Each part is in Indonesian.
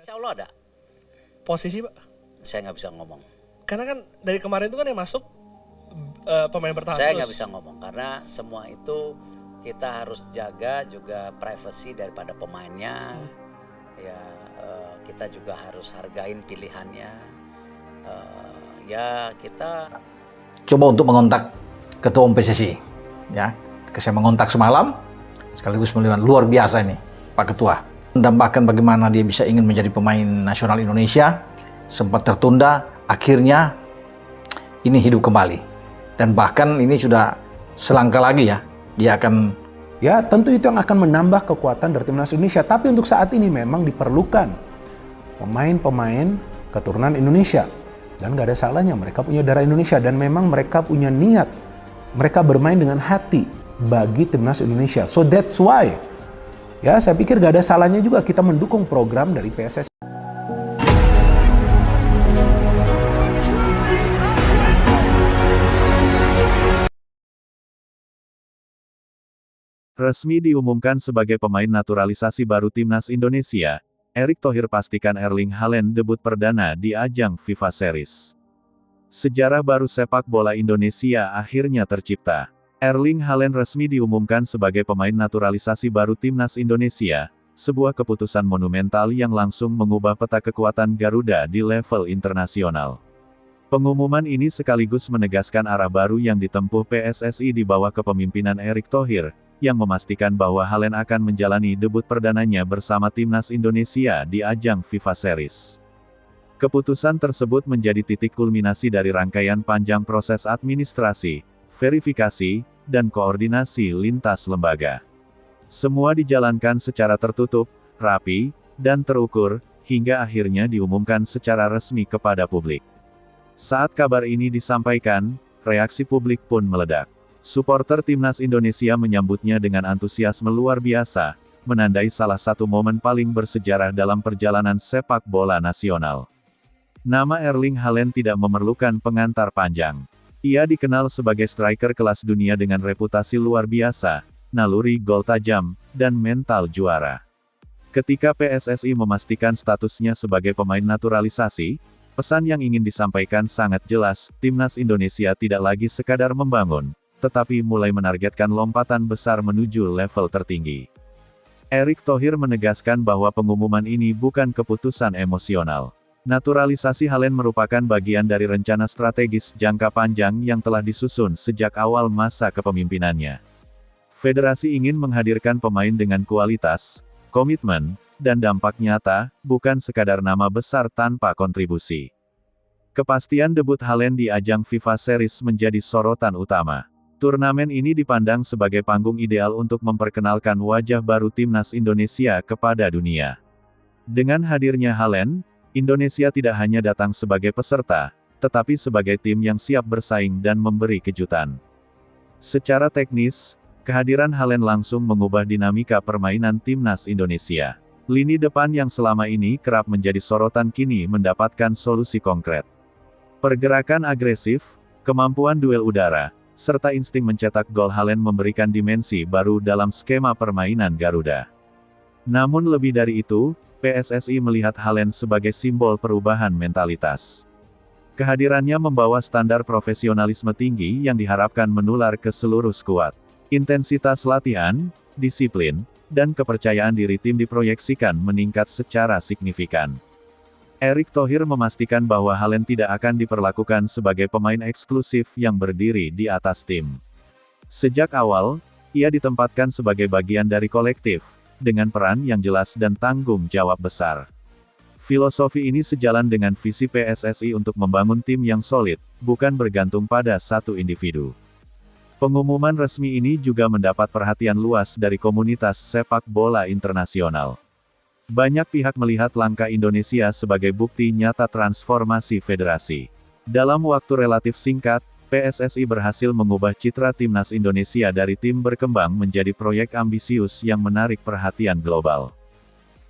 Insya Allah ada. Posisi Pak? Saya nggak bisa ngomong. Karena kan dari kemarin itu kan yang masuk pemain bertahan Saya terus. nggak bisa ngomong karena semua itu kita harus jaga juga privasi daripada pemainnya. Ya kita juga harus hargain pilihannya. Ya kita coba untuk mengontak Ketua Umum PSSI, ya. Saya mengontak semalam, sekaligus melihat luar biasa ini Pak Ketua. Mendambakan bagaimana dia bisa ingin menjadi pemain nasional Indonesia, sempat tertunda, akhirnya ini hidup kembali. Dan bahkan ini sudah selangkah lagi ya, dia akan... Ya tentu itu yang akan menambah kekuatan dari timnas Indonesia. Tapi untuk saat ini memang diperlukan pemain-pemain keturunan Indonesia. Dan gak ada salahnya, mereka punya darah Indonesia. Dan memang mereka punya niat, mereka bermain dengan hati bagi timnas Indonesia. So that's why, ya saya pikir gak ada salahnya juga kita mendukung program dari PSSI. Resmi diumumkan sebagai pemain naturalisasi baru timnas Indonesia, Erick Thohir pastikan Erling Haaland debut perdana di ajang FIFA Series. Sejarah baru sepak bola Indonesia akhirnya tercipta. Erling Haaland resmi diumumkan sebagai pemain naturalisasi baru timnas Indonesia, sebuah keputusan monumental yang langsung mengubah peta kekuatan Garuda di level internasional. Pengumuman ini sekaligus menegaskan arah baru yang ditempuh PSSI di bawah kepemimpinan Erick Thohir, yang memastikan bahwa Haaland akan menjalani debut perdananya bersama timnas Indonesia di ajang FIFA Series. Keputusan tersebut menjadi titik kulminasi dari rangkaian panjang proses administrasi, verifikasi, dan koordinasi lintas lembaga. Semua dijalankan secara tertutup, rapi, dan terukur, hingga akhirnya diumumkan secara resmi kepada publik. Saat kabar ini disampaikan, reaksi publik pun meledak. Suporter timnas Indonesia menyambutnya dengan antusiasme luar biasa, menandai salah satu momen paling bersejarah dalam perjalanan sepak bola nasional. Nama Erling Haaland tidak memerlukan pengantar panjang. Ia dikenal sebagai striker kelas dunia dengan reputasi luar biasa, naluri gol tajam, dan mental juara. Ketika PSSI memastikan statusnya sebagai pemain naturalisasi, pesan yang ingin disampaikan sangat jelas, timnas Indonesia tidak lagi sekadar membangun, tetapi mulai menargetkan lompatan besar menuju level tertinggi. Erick Thohir menegaskan bahwa pengumuman ini bukan keputusan emosional. Naturalisasi Haaland merupakan bagian dari rencana strategis jangka panjang yang telah disusun sejak awal masa kepemimpinannya. Federasi ingin menghadirkan pemain dengan kualitas, komitmen, dan dampak nyata, bukan sekadar nama besar tanpa kontribusi. Kepastian debut Haaland di ajang FIFA Series menjadi sorotan utama. Turnamen ini dipandang sebagai panggung ideal untuk memperkenalkan wajah baru timnas Indonesia kepada dunia. Dengan hadirnya Haaland, Indonesia tidak hanya datang sebagai peserta, tetapi sebagai tim yang siap bersaing dan memberi kejutan. Secara teknis, kehadiran Haaland langsung mengubah dinamika permainan timnas Indonesia. Lini depan yang selama ini kerap menjadi sorotan kini mendapatkan solusi konkret. Pergerakan agresif, kemampuan duel udara, serta insting mencetak gol Haaland memberikan dimensi baru dalam skema permainan Garuda. Namun lebih dari itu, PSSI melihat Haaland sebagai simbol perubahan mentalitas. Kehadirannya membawa standar profesionalisme tinggi yang diharapkan menular ke seluruh skuad. Intensitas latihan, disiplin, dan kepercayaan diri tim diproyeksikan meningkat secara signifikan. Erick Thohir memastikan bahwa Haaland tidak akan diperlakukan sebagai pemain eksklusif yang berdiri di atas tim. Sejak awal, ia ditempatkan sebagai bagian dari kolektif, dengan peran yang jelas dan tanggung jawab besar. Filosofi ini sejalan dengan visi PSSI untuk membangun tim yang solid, bukan bergantung pada satu individu. Pengumuman resmi ini juga mendapat perhatian luas dari komunitas sepak bola internasional. Banyak pihak melihat langkah Indonesia sebagai bukti nyata transformasi federasi. Dalam waktu relatif singkat, PSSI berhasil mengubah citra timnas Indonesia dari tim berkembang menjadi proyek ambisius yang menarik perhatian global.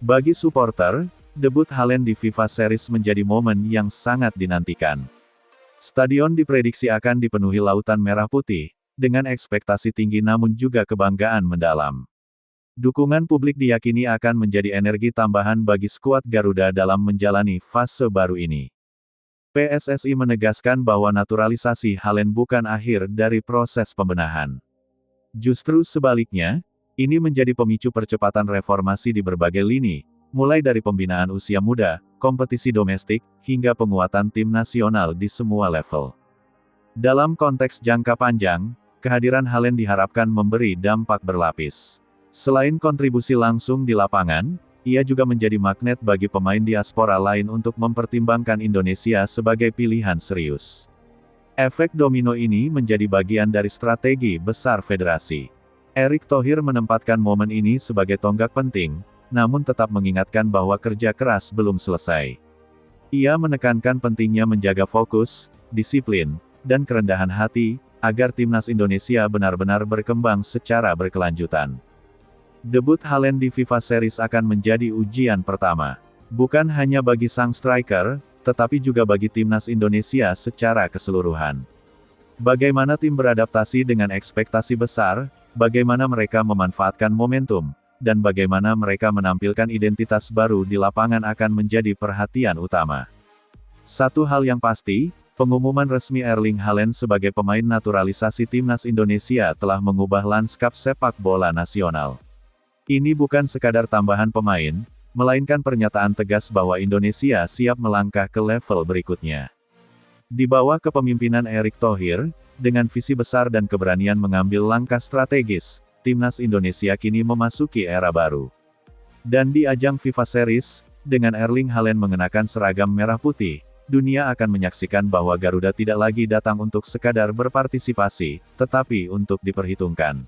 Bagi supporter, debut Haaland di FIFA Series menjadi momen yang sangat dinantikan. Stadion diprediksi akan dipenuhi lautan merah putih, dengan ekspektasi tinggi namun juga kebanggaan mendalam. Dukungan publik diyakini akan menjadi energi tambahan bagi skuad Garuda dalam menjalani fase baru ini. PSSI menegaskan bahwa naturalisasi Haaland bukan akhir dari proses pembenahan. Justru sebaliknya, ini menjadi pemicu percepatan reformasi di berbagai lini, mulai dari pembinaan usia muda, kompetisi domestik, hingga penguatan tim nasional di semua level. Dalam konteks jangka panjang, kehadiran Haaland diharapkan memberi dampak berlapis. Selain kontribusi langsung di lapangan, ia juga menjadi magnet bagi pemain diaspora lain untuk mempertimbangkan Indonesia sebagai pilihan serius. Efek domino ini menjadi bagian dari strategi besar federasi. Erick Thohir menempatkan momen ini sebagai tonggak penting, namun tetap mengingatkan bahwa kerja keras belum selesai. Ia menekankan pentingnya menjaga fokus, disiplin, dan kerendahan hati, agar timnas Indonesia benar-benar berkembang secara berkelanjutan. Debut Haaland di FIFA Series akan menjadi ujian pertama. Bukan hanya bagi sang striker, tetapi juga bagi timnas Indonesia secara keseluruhan. Bagaimana tim beradaptasi dengan ekspektasi besar, bagaimana mereka memanfaatkan momentum, dan bagaimana mereka menampilkan identitas baru di lapangan akan menjadi perhatian utama. Satu hal yang pasti, pengumuman resmi Erling Haaland sebagai pemain naturalisasi timnas Indonesia telah mengubah lanskap sepak bola nasional. Ini bukan sekadar tambahan pemain, melainkan pernyataan tegas bahwa Indonesia siap melangkah ke level berikutnya. Di bawah kepemimpinan Erick Thohir, dengan visi besar dan keberanian mengambil langkah strategis, timnas Indonesia kini memasuki era baru. Dan di ajang FIFA Series, dengan Erling Haaland mengenakan seragam merah putih, dunia akan menyaksikan bahwa Garuda tidak lagi datang untuk sekadar berpartisipasi, tetapi untuk diperhitungkan.